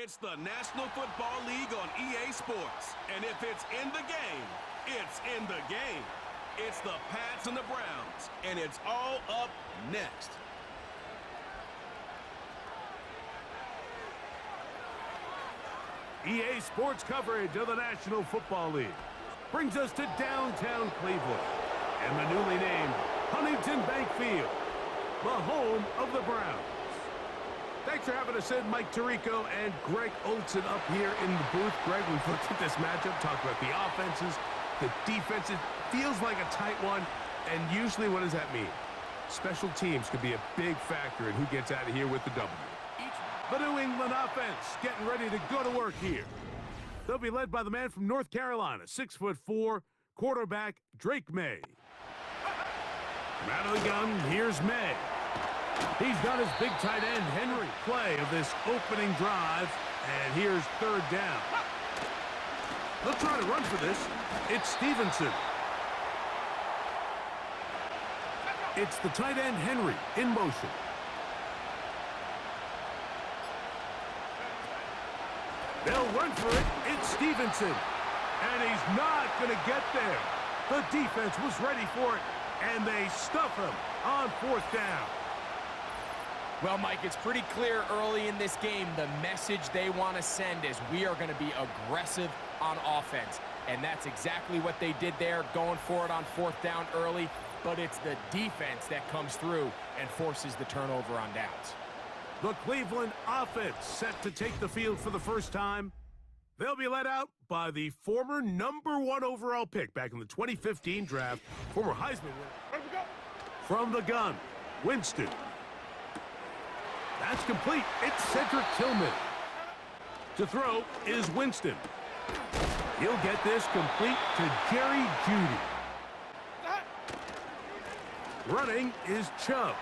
It's the National Football League on EA Sports. And if it's in the game, it's in the game. It's the Pats and the Browns, and it's all up next. EA Sports coverage of the National Football League brings us to downtown Cleveland and the newly named Huntington Bank Field, the home of the Browns. Thanks for having us in, Mike Tirico and Greg Olson up here in the booth. Greg, we've looked at this matchup, talked about the offenses, the defenses. Feels like a tight one, and usually what does that mean? Special teams could be a big factor in who gets out of here with the W. The New England offense getting ready to go to work here. They'll be led by the man from North Carolina, 6'4", quarterback Drake May. From out of the gun, here's May. He's got his big tight end, Henry, play of this opening drive, and here's third down. They'll try to run for this. It's Stevenson. It's the tight end, Henry, in motion. They'll run for it. It's Stevenson. And he's not going to get there. The defense was ready for it, and they stuff him on fourth down. Well, Mike, it's pretty clear early in this game the message they want to send is we are going to be aggressive on offense. And that's exactly what they did there, going for it on fourth down early. But it's the defense that comes through and forces the turnover on downs. The Cleveland offense set to take the field for the first time. They'll be led out by the former #1 overall pick back in the 2015 draft, former Heisman winner. From the gun, Winston. That's complete. It's Cedric Tillman. To throw is Winston. He'll get this complete to Jerry Jeudy. Running is Chubb.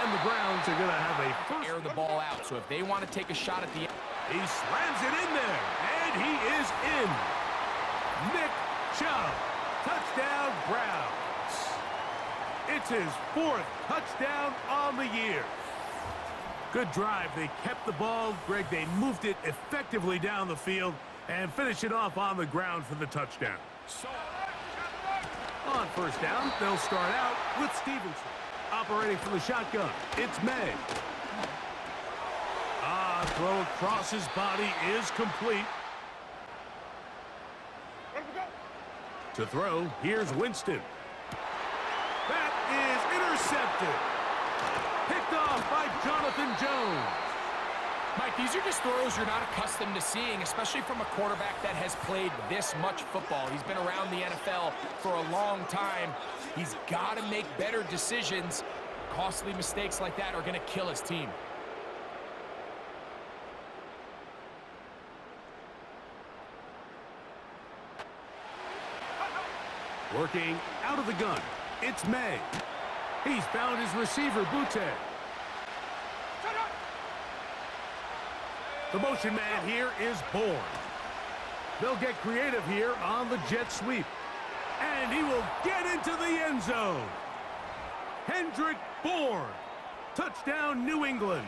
And the Browns are going to have a first. Air the ball out, so if they want to take a shot at the end. He slams it in there, and he is in. Nick Chubb, touchdown Browns. It's his fourth touchdown on the year. Good drive. They kept the ball. Greg, they moved it effectively down the field and finish it off on the ground for the touchdown. On first down, they'll start out with Stevenson. Operating from the shotgun, it's May. Throw across his body is complete. To throw, here's Winston. That is intercepted. Picked off by Jonathan Jones. Mike, these are just throws you're not accustomed to seeing, especially from a quarterback that has played this much football. He's been around the NFL for a long time. He's got to make better decisions. Costly mistakes like that are going to kill his team. Working out of the gun, it's May. He's found his receiver, Butte. The motion man here is Bourne. They'll get creative here on the jet sweep. And he will get into the end zone. Kendrick Bourne. Touchdown, New England.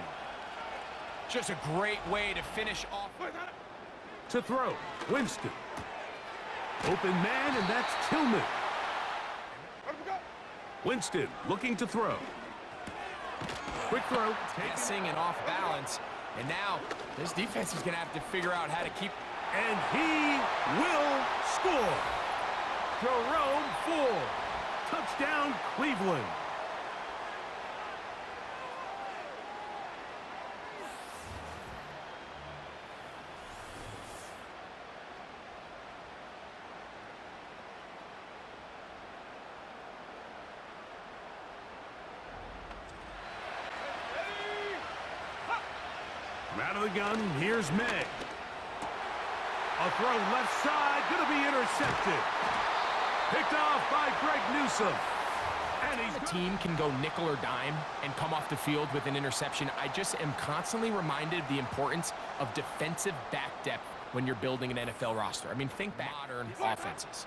Just a great way to finish off. To throw, Winston. Open man, and that's Tillman. Winston looking to throw. Quick throw. Passing and off balance. And now this defense is going to have to figure out how to keep. And he will score. Jerome Ford. Touchdown, Cleveland. Out of the gun, here's May. A throw left side, gonna be intercepted. Picked off by Greg Newsome. And The team can go nickel or dime and come off the field with an interception. I just am constantly reminded of the importance of defensive back depth when you're building an NFL roster. I mean, think back modern offenses.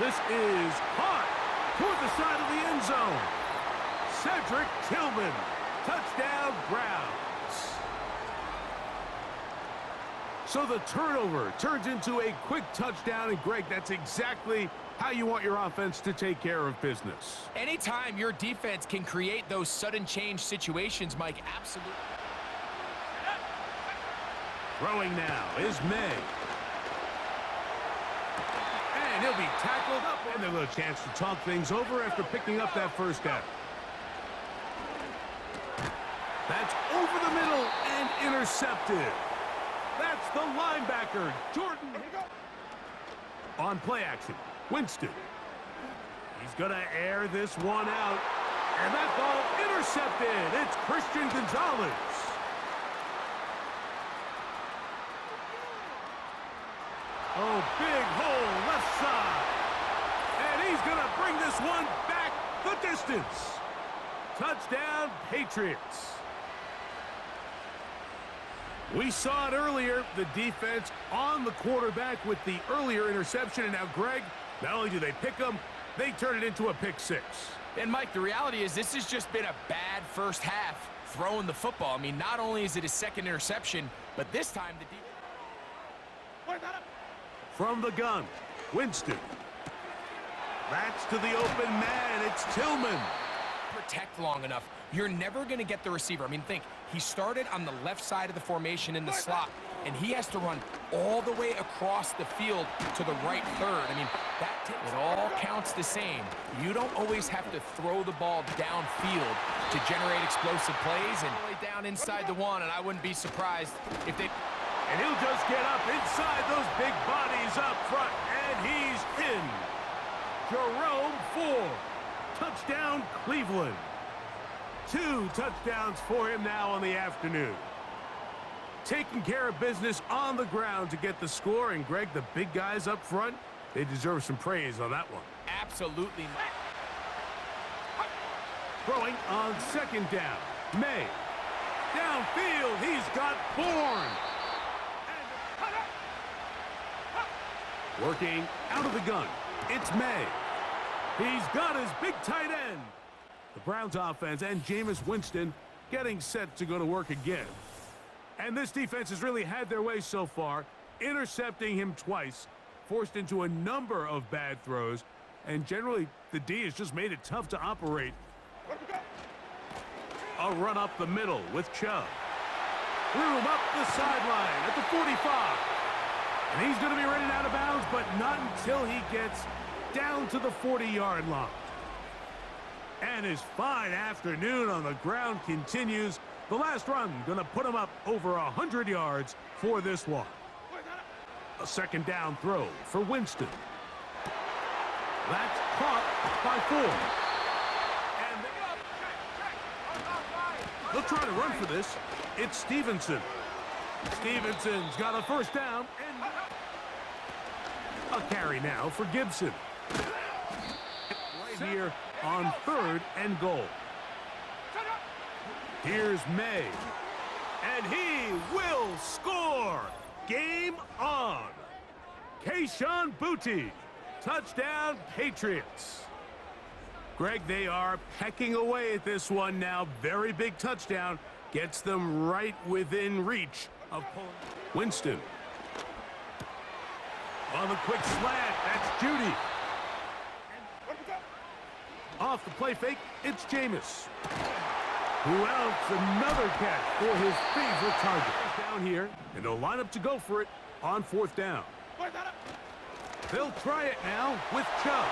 This is hot toward the side of the end zone. Cedric Tillman, touchdown Browns. So the turnover turns into a quick touchdown, and Greg, that's exactly how you want your offense to take care of business. Anytime your defense can create those sudden change situations, Mike, absolutely. Throwing now is May. And he'll be tackled up, and a little chance to talk things over after picking up that first down. That's over the middle and intercepted. That's the linebacker, Jordan. On play action, Winston. He's going to air this one out. And that ball intercepted. It's Christian Gonzalez. Oh, big hole left side. And he's going to bring this one back the distance. Touchdown, Patriots. We saw it earlier, the defense on the quarterback with the earlier interception. And now, Greg, not only do they pick him, they turn it into a pick six. And, Mike, the reality is this has just been a bad first half throwing the football. I mean, not only is it his second interception, but this time the defense. From the gun, Winston. That's to the open man. It's Tillman. Protect long enough, you're never going to get the receiver. I mean, think, he started on the left side of the formation in the slot, and he has to run all the way across the field to the right third. I mean, it all counts the same. You don't always have to throw the ball downfield to generate explosive plays, and all the way down inside the one, and I wouldn't be surprised if they... And he'll just get up inside those big bodies up front, and he's in. Jerome Ford. Touchdown, Cleveland. 2 touchdowns for him now on the afternoon. Taking care of business on the ground to get the score. And, Greg, the big guys up front, they deserve some praise on that one. Absolutely. Throwing on second down. May. Downfield, he's got Bourne. Working out of the gun, it's May. He's got his big tight end. The Browns offense and Jameis Winston getting set to go to work again. And this defense has really had their way so far, intercepting him twice, forced into a number of bad throws, and generally the D has just made it tough to operate. A run up the middle with Chubb. Room up the sideline at the 45. And he's going to be running out of bounds, but not until he gets down to the 40-yard line. And his fine afternoon on the ground continues. The last run going to put him up over 100 yards for this one. A second down throw for Winston. That's caught by Ford. And they'll try to run for this. It's Stevenson. Stevenson's got a first down. And a carry now for Gibson. Right here on 3rd and goal. Here's May. And he will score. Game on. Kayshon Boutte. Touchdown, Patriots. Greg, they are pecking away at this one now. Very big touchdown. Gets them right within reach of Winston. On the quick slant, that's Judy. Off the play fake, it's Jameis. Who else? Another catch for his favorite target. Down here, and they'll line up to go for it on 4th down. They'll try it now with Chubb.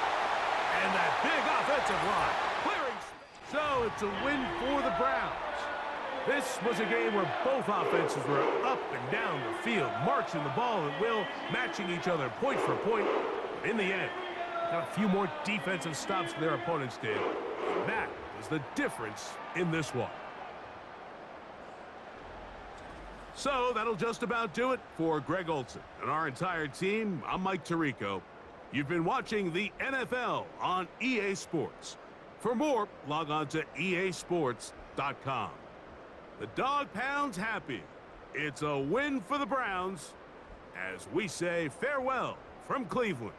And that big offensive line. Clearing. So it's a win for the Browns. This was a game where both offenses were up and down the field, marching the ball at will, matching each other point for point. In the end, got a few more defensive stops than their opponents did. That is the difference in this one. So that'll just about do it for Greg Olsen and our entire team. I'm Mike Tirico. You've been watching the NFL on EA Sports. For more, log on to easports.com. The Dog Pound's happy. It's a win for the Browns as we say farewell from Cleveland.